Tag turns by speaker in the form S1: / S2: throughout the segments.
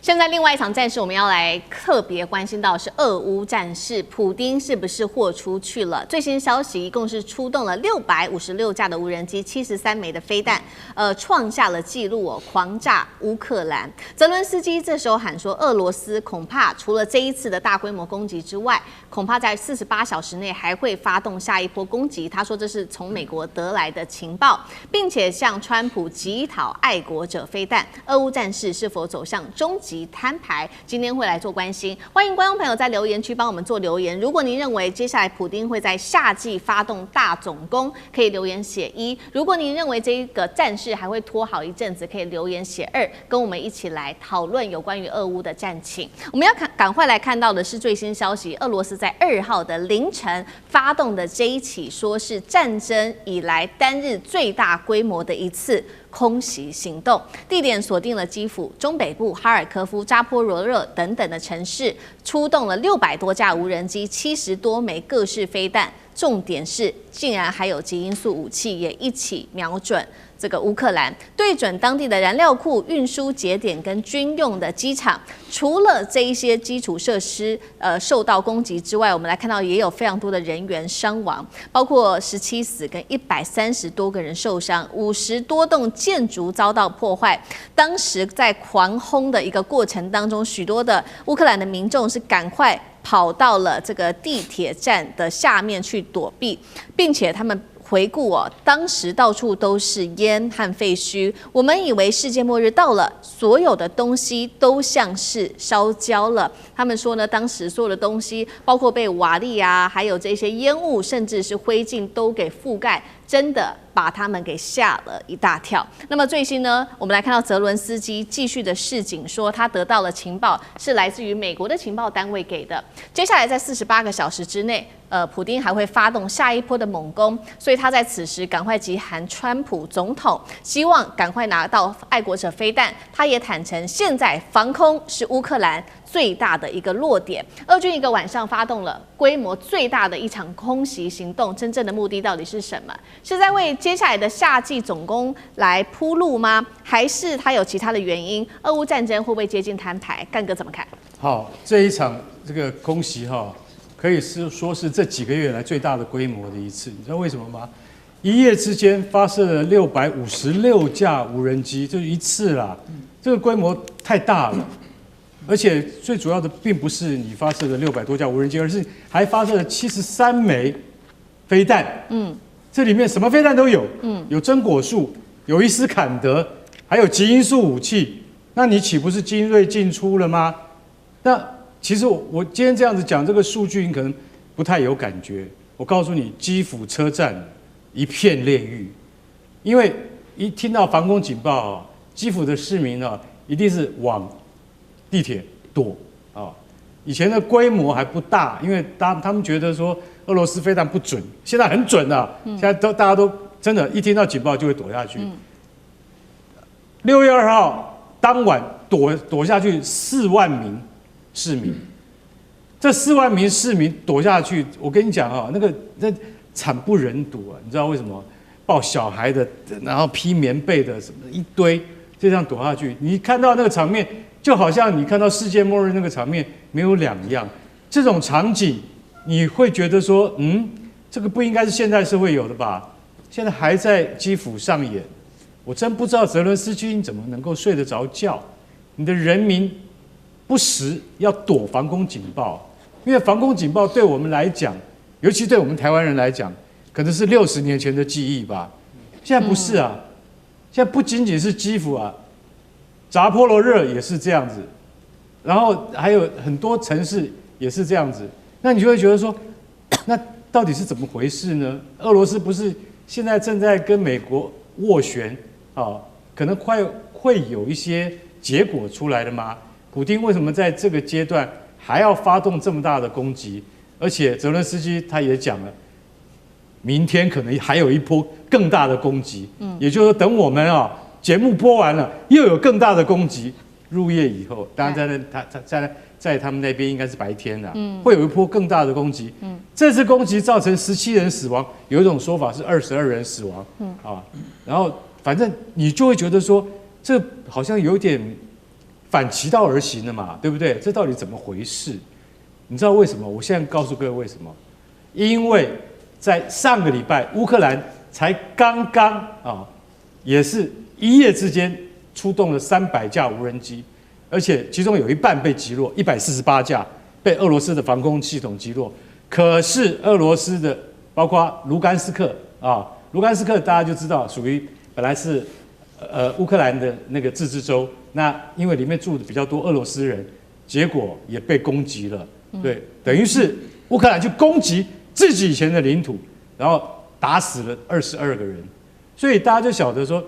S1: 現在另外一場戰事，我們要來特別關心到是俄烏戰事，普丁是不是豁出去了？最新消息，一共是出動了656架的無人機，73枚的飛彈，創下了紀錄哦，狂炸烏克蘭。澤倫斯基這時候喊說，俄羅斯恐怕除了這一次的大規模攻擊之外，恐怕在48小時內還會發動下一波攻擊。他說這是從美國得來的情報，並且向川普急討愛國者飛彈。俄烏戰事是否走向終極攤牌？今天會來做關心，歡迎觀眾朋友在留言區幫我們做留言。如果您認為接下來普丁會在夏季發動大總攻，可以留言寫1；如果您認為這一個戰事還會拖好一陣子，可以留言寫2，跟我們一起來討論有關於俄烏的戰情。我們要趕快來看到的是最新消息，俄羅斯在2號的凌晨發動的這一起，說是戰爭以來單日最大規模的一次空襲行動，地點鎖定了基輔、中北部、哈爾科夫、扎波羅熱等等的城市，出動了600多架無人機、70多枚各式飛彈，重點是竟然還有極音速武器也一起瞄準這個烏克蘭，對準當地的燃料庫、運輸節點跟軍用的機場。除了這一些基礎設施受到攻擊之外，我們來看到也有非常多的人員傷亡，包括17死跟130多個人受傷，50多棟建築遭到破壞。當時在狂轟的一個過程當中，許多的烏克蘭的民眾是趕快跑到了這個地鐵站的下面去躲避，並且他们回顧哦，當時到處都是煙和廢墟，我們以為世界末日到了，所有的東西都像是燒焦了。他們說呢，當時所有的東西，包括被瓦礫啊，還有這些煙霧，甚至是灰燼都給覆蓋，真的把他們給嚇了一大跳。那麼最新呢，我們來看到澤倫斯基繼續的示警，說他得到了情報，是來自於美國的情報單位給的。接下來在48個小時之內，普丁還會發動下一波的猛攻，所以他在此時趕快急喊川普總統，希望趕快拿到愛國者飛彈。他也坦承，現在防空是烏克蘭最大的一個弱點。俄軍一個晚上發動了規模最大的一場空襲行動，真正的目的到底是什麼？是在為接下來的夏季總攻來鋪路嗎？還是它有其他的原因？俄烏戰爭會不會接近攤牌？幹哥怎麼看？
S2: 好，這一場這個空襲哈，可以說是這幾個月來最大的規模的一次。你知道為什麼嗎？一夜之間發射了656架無人機，就一次啦。這個規模太大了，而且最主要的並不是你發射的600多架無人機，而是還發射了73枚飛彈。這裡面什麼飛彈都有，有真果樹，有伊斯坎德，還有極音速武器。那你豈不是精銳盡出了嗎？那其實我今天這樣子講這個數據，你可能不太有感覺。我告訴你，基輔車站一片煉獄，因為一聽到防空警報啊，基輔的市民啊，一定是往地鐵躲啊。以前的規模還不大，因為他們覺得說俄羅斯飛彈不準，現在很準了。現在大家都真的，一聽到警報就會躲下去。6月2號當晚躲下去4萬名市民，這4萬名市民躲下去，我跟你講啊，那慘不忍睹啊！你知道為什麼？抱小孩的，然後披棉被的，什麼一堆，就這樣躲下去。你看到那個場面，就好像你看到世界末日那個場面沒有兩樣。這種場景，你會覺得說，這個不應該是現代社會有的吧？現在還在基輔上演，我真不知道澤倫斯基你怎麼能夠睡得着覺？你的人民不時要躲防空警報，因為防空警報對我們來講，尤其對我們台灣人來講，可能是60年前的記憶吧。現在不是啊，現在不僅僅是基輔啊，扎波羅熱也是這樣子，然後還有很多城市也是這樣子。那你就會覺得說，那到底是怎麼回事呢？俄羅斯不是現在正在跟美國斡旋啊，可能快會有一些結果出來了嗎？普丁為什麼在這個階段還要發動這麼大的攻擊？而且澤倫斯基他也講了，明天可能還有一波更大的攻擊。也就是說，等我們節目播完了，又有更大的攻擊。入夜以後，當然在他們那邊應該是白天了，會有一波更大的攻擊。這次攻擊造成17人死亡，有一種說法是22人死亡。然後反正你就會覺得說，這好像有點反其道而行了嘛，對不對？這到底怎麼回事？你知道為什麼？我現在告訴各位為什麼？因為在上個禮拜，烏克蘭才剛剛啊，也是一夜之間出動了300架無人機，而且其中有一半被擊落，148架被俄羅斯的防空系統擊落。可是俄羅斯的，包括盧甘斯克啊，盧甘斯克大家就知道，屬於本來是烏克蘭的那個自治州，那因為裡面住的比較多俄羅斯人，結果也被攻擊了。對，等於是烏克蘭去攻擊自己以前的領土，然後打死了22個人，所以大家就曉得說，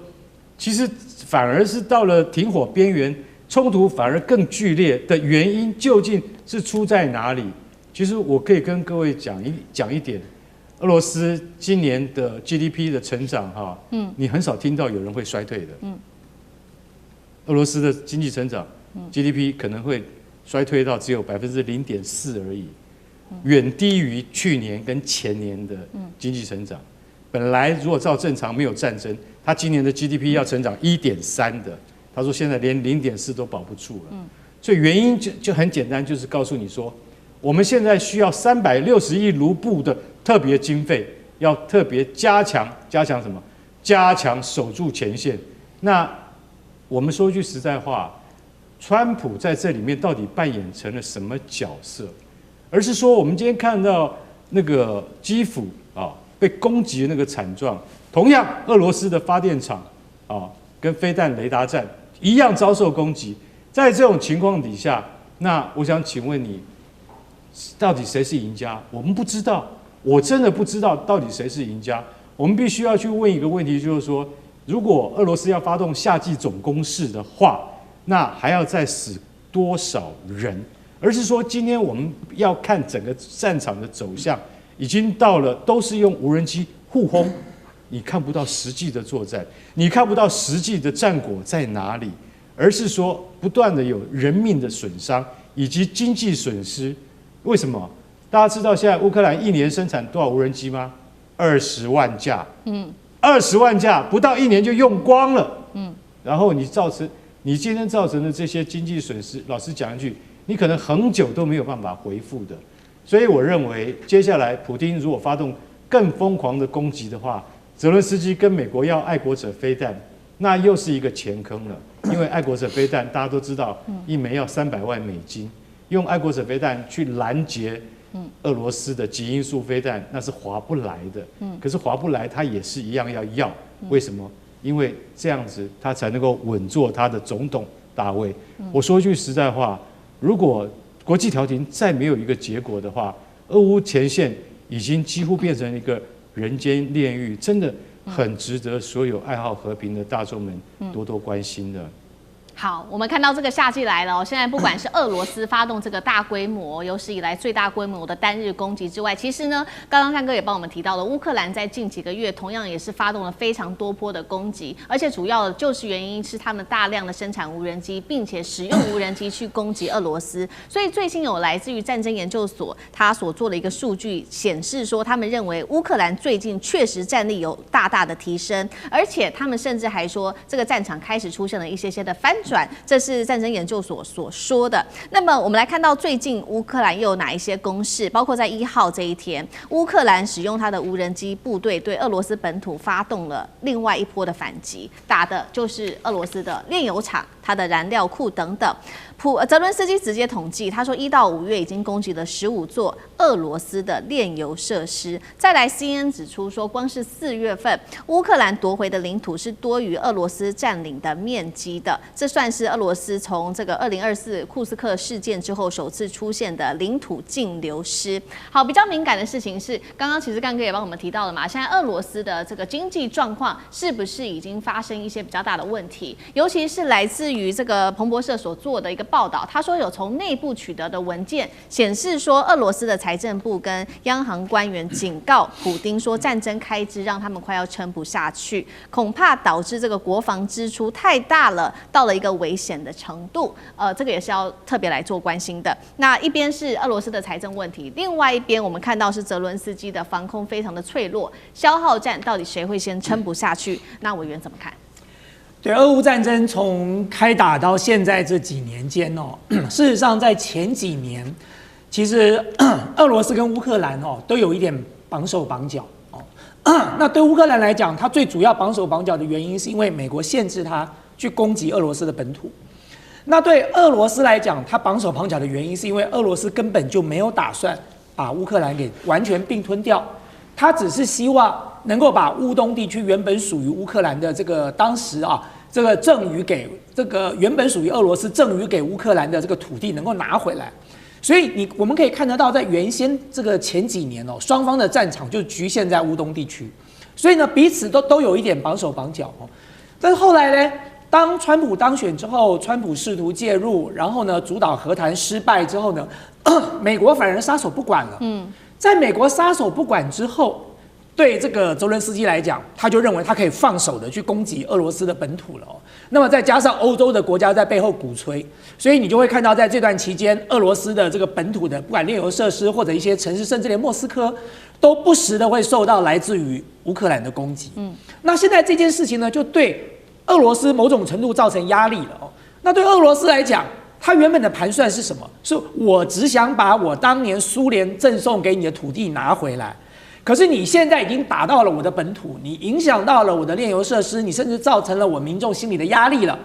S2: 其實反而是到了停火邊緣，衝突反而更劇烈的原因究竟是出在哪裡？其實我可以跟各位講一點，俄羅斯今年的 GDP 的成長哈，你很少聽到有人會衰退的，俄羅斯的經濟成長，GDP 可能會衰退到只有0.4%而已，遠低於去年跟前年的經濟成長。本來如果照正常沒有戰爭，他今年的 GDP 要成長1.3%的，他說現在連0.4都保不住了。所以原因就很簡單，就是告訴你說，我們現在需要360億盧布的特別經費，要特別加強什麼？加強守住前線。那我們說句實在話，川普在這裡面到底扮演成了什麼角色？而是說，我們今天看到那個基輔啊被攻擊的那個慘狀，同樣俄羅斯的發電廠啊跟飛彈雷達站一樣遭受攻擊。在這種情況底下，那我想請問你，到底誰是贏家？我們不知道，我真的不知道到底誰是贏家。我們必須要去問一個問題，就是說，如果俄羅斯要發動夏季總攻勢的話，那還要再死多少人？而是說，今天我們要看整個戰場的走向，已經到了都是用無人機互轟，你看不到實際的作戰，你看不到實際的戰果在哪裡，而是說不斷的有人命的損傷以及經濟損失。為什麼？大家知道現在烏克蘭一年生產多少無人機嗎？20萬架。20萬架不到1年就用光了。然後你今天造成的這些经濟損失，老實講一句，你可能很久都沒有辦法恢復的。所以我認為，接下來普丁如果發動更瘋狂的攻擊的話，澤倫斯基跟美國要愛國者飛彈，那又是一個錢坑了。因為愛國者飛彈大家都知道，一枚要300萬美金。用愛國者飛彈去攔截俄羅斯的極音速飛彈，那是划不來的。可是划不來，他也是一樣要。為什麼？因為這樣子他才能夠穩坐他的總統大位。我說句實在話，如果國際調停再沒有一個結果的話，俄烏前線已經幾乎變成一個人間煉獄，真的很值得所有愛好和平的大眾們多多關心的。
S1: 好，我們看到這個夏季來了，現在不管是俄羅斯發動這個大規模、有史以來最大規模的單日攻擊之外，其實呢，剛剛幹哥也幫我們提到了，烏克蘭在近幾個月同樣也是發動了非常多波的攻擊，而且主要的就是原因是他們大量的生產無人機，並且使用無人機去攻擊俄羅斯。所以最新有來自於戰爭研究所他所做的一個數據顯示說，他們認為烏克蘭最近確實戰力有大大的提升，而且他們甚至還說這個戰場開始出現了一些的翻轉，這是戰爭研究所所說的。那麼我們來看到最近烏克蘭又有哪一些攻勢，包括在1號這一天，烏克蘭使用它的無人機部隊對俄羅斯本土發動了另外一波的反擊，打的就是俄羅斯的煉油廠、它的燃料庫等等。澤倫斯基直接統計，他說1到5月已經攻擊了15座俄羅斯的煉油設施。再來 CNN 指出說，光是4月份烏克蘭奪回的領土是多於俄羅斯佔領的面積的，這算是俄羅斯從這個2024庫斯克事件之後首次出現的領土淨流失。好，比較敏感的事情是，剛剛其實幹哥也幫我們提到了嘛，現在俄羅斯的這個經濟狀況是不是已經發生一些比較大的問題？尤其是來自於這個彭博社所做的一個報道，他說有從內部取得的文件顯示說，俄羅斯的財政部跟央行官員警告普丁說，戰爭開支讓他們快要撐不下去，恐怕導致這個國防支出太大了，到了一個危險的程度。這個也是要特別來做關心的。那一邊是俄羅斯的財政問題，另外一邊我們看到是澤倫斯基的防空非常的脆弱，消耗戰到底誰會先撐不下去？那委員怎麼看？
S3: 對，俄烏戰爭從開打到現在這幾年間哦，事實上在前幾年，其實俄羅斯跟烏克蘭哦都有一點綁手綁腳哦。那對烏克蘭來講，它最主要綁手綁腳的原因是因為美國限制它去攻擊俄羅斯的本土。那對俄羅斯來講，它綁手綁腳的原因是因為俄羅斯根本就沒有打算把烏克蘭給完全併吞掉，它只是希望能夠把烏東地區原本屬於烏克蘭的這個當時這個贈予給這個原本屬於俄羅斯贈予給烏克蘭的這個土地能夠拿回來。所以我們可以看得到，在原先這個前幾年哦，雙方的戰場就局限在烏東地區，所以呢彼此都有一點綁手綁腳哦。但是後來呢，當川普當選之後，川普試圖介入，然後呢主導和談失敗之後呢，美國反而撒手不管了。在美國撒手不管之後，對這個澤倫斯基來講，他就認為他可以放手的去攻擊俄羅斯的本土了哦。那麼再加上歐洲的國家在背後鼓吹，所以你就會看到在這段期間，俄羅斯的這個本土的不管煉油設施或者一些城市，甚至連莫斯科，都不時的會受到來自於烏克蘭的攻擊。那現在這件事情呢，就對俄羅斯某種程度造成壓力了哦。那對俄羅斯來講，他原本的盤算是什麼？是我只想把我當年蘇聯贈送給你的土地拿回來。可是你現在已經打到了我的本土，你影響到了我的煉油設施，你甚至造成了我民眾心裡的壓力了。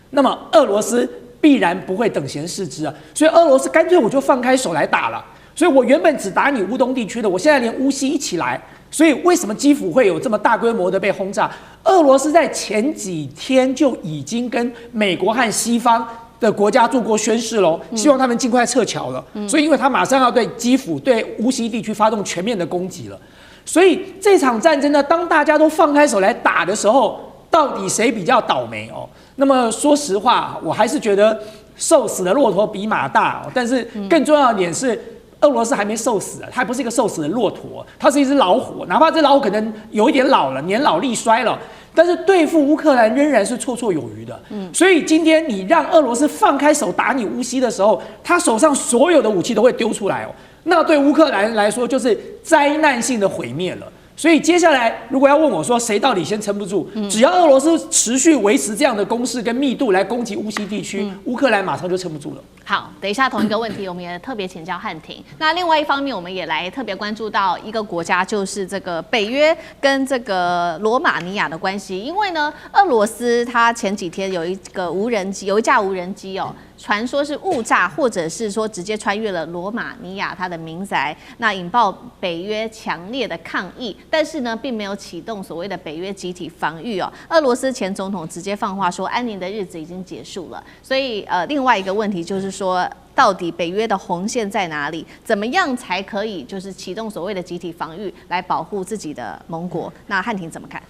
S3: 那麼俄羅斯必然不會等閒視之啊，所以俄羅斯乾脆我就放開手來打了。所以我原本只打你烏東地區的，我現在連烏西一起來。所以為什麼基輔會有這麼大規模的被轟炸？俄羅斯在前幾天就已經跟美國和西方的國家做過宣誓嘍，希望他們儘快撤僑了。所以因為他馬上要對基輔、對烏西地區發動全面的攻擊了。所以這場戰爭呢，當大家都放開手來打的時候，到底誰比較倒霉哦？那麼說實話，我還是覺得瘦死的駱駝比馬大哦。但是更重要的點是，俄羅斯還沒瘦死啊，它還不是一個瘦死的駱駝，它是一隻老虎。哪怕這老虎可能有一點老了，年老力衰了，但是對付烏克蘭仍然是綽綽有餘的。所以今天你讓俄罗斯放開手打你烏西的時候，他手上所有的武器都會丟出來哦。那對烏克蘭來說就是災難性的毀滅了。所以接下來如果要問我說誰到底先撐不住，只要俄羅斯持續維持這樣的攻勢跟密度來攻擊烏西地區，烏克蘭馬上就撐不住了。
S1: 好，等一下同一個問題，我們也特別請教漢庭。那另外一方面，我們也來特別關注到一個國家，就是這個北約跟這個羅馬尼亞的關係。因為呢，俄羅斯它前幾天有一架無人機哦，傳說是誤炸，或者是說直接穿越了羅馬尼亞它的民宅，那引爆北約強烈的抗議。但是呢，並沒有啟動所謂的北約集體防禦哦。俄羅斯前總統直接放話說，安寧的日子已經結束了。所以另外一個問題就是說，到底北約的紅線在哪裡？怎麼樣才可以就是啟動所謂的集體防禦來保護自己的盟國？那漢庭怎麼看？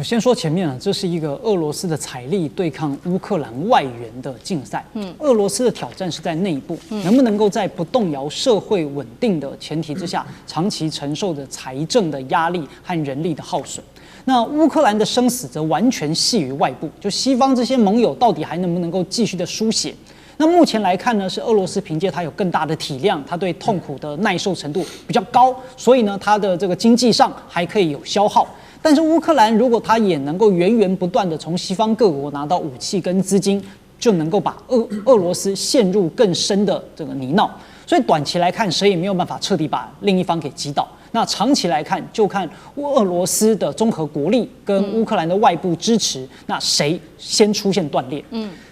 S4: 先說前面啊，這是一個俄羅斯的財力對抗烏克蘭外援的競賽。俄羅斯的挑戰是在內部，能不能夠在不動搖社會穩定的前提之下，長期承受着財政的壓力和人力的耗損。那烏克蘭的生死則完全繫於外部，就西方這些盟友到底還能不能夠繼續的輸血？那目前來看呢，是俄羅斯憑借它有更大的體量，它對痛苦的耐受程度比較高，所以呢，它的這個經濟上還可以有消耗。但是烏克蘭如果它也能夠源源不斷的從西方各國拿到武器跟資金，就能夠把俄羅斯陷入更深的這個泥淖。所以短期來看，誰也沒有辦法徹底把另一方給擊倒。那長期來看，就看俄羅斯的綜合國力跟烏克蘭的外部支持，那誰先出現斷裂？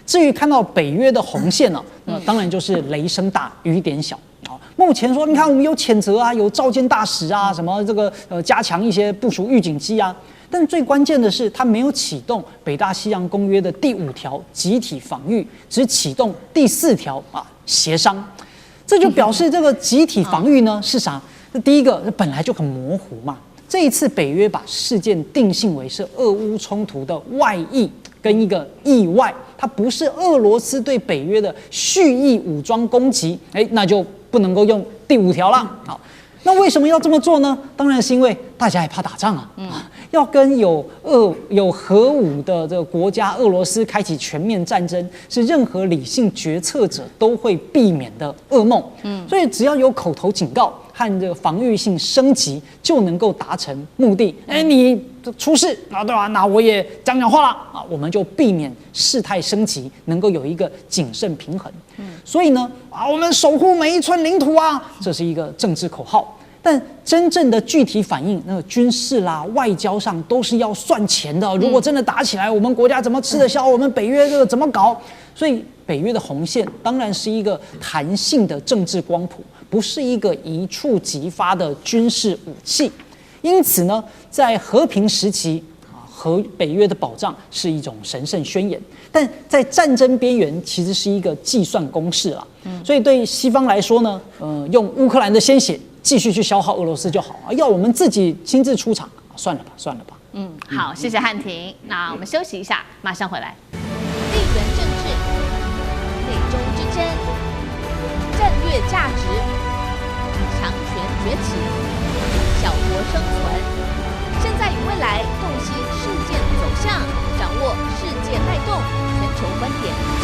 S4: 至於看到北約的紅線呢，那當然就是雷聲大雨點小。目前說，你看我們有譴責啊，有召見大使啊，什麼這個加強一些部署預警機啊，但最關鍵的是，它沒有啟動北大西洋公約的第5條集體防禦，只啟動第4條啊協商。這就表示這個集體防禦呢是啥？第一個本來就很模糊嘛。這一次北約把事件定性為是俄烏衝突的外溢跟一個意外，它不是俄羅斯對北約的蓄意武裝攻擊，那就不能夠用第5條了。好，那為什麼要這麼做呢？當然是因為大家也怕打仗啊。要跟有核武的這個國家俄羅斯開啟全面戰爭，是任何理性決策者都會避免的噩夢。所以只要有口頭警告和这個防禦性升級，就能夠達成目的。你出事啊，對吧？那我也講話了啊，我們就避免事態升級，能夠有一個謹慎平衡。所以呢，我們守護每一寸領土啊，這是一個政治口號。但真正的具體反應，那個軍事啦、外交上都是要算錢的。如果真的打起來，我們國家怎麼吃得消？我們北約這個怎麼搞？所以北約的紅線當然是一個彈性的政治光譜，不是一個一觸即發的軍事武器。因此呢，在和平時期和北約的保障是一種神聖宣言，但在戰爭邊緣其實是一個計算公式啦。所以對西方來說呢，用烏克蘭的鮮血繼續去消耗俄羅斯就好，要我們自己親自出場，算了吧，算了吧。
S1: 好，謝謝漢庭。那我們休息一下，馬上回來。地缘政治、美中之爭、戰略價值、強權崛起、小國生存，現在與未來洞悉事件走向，掌握世界脈動，全球觀點。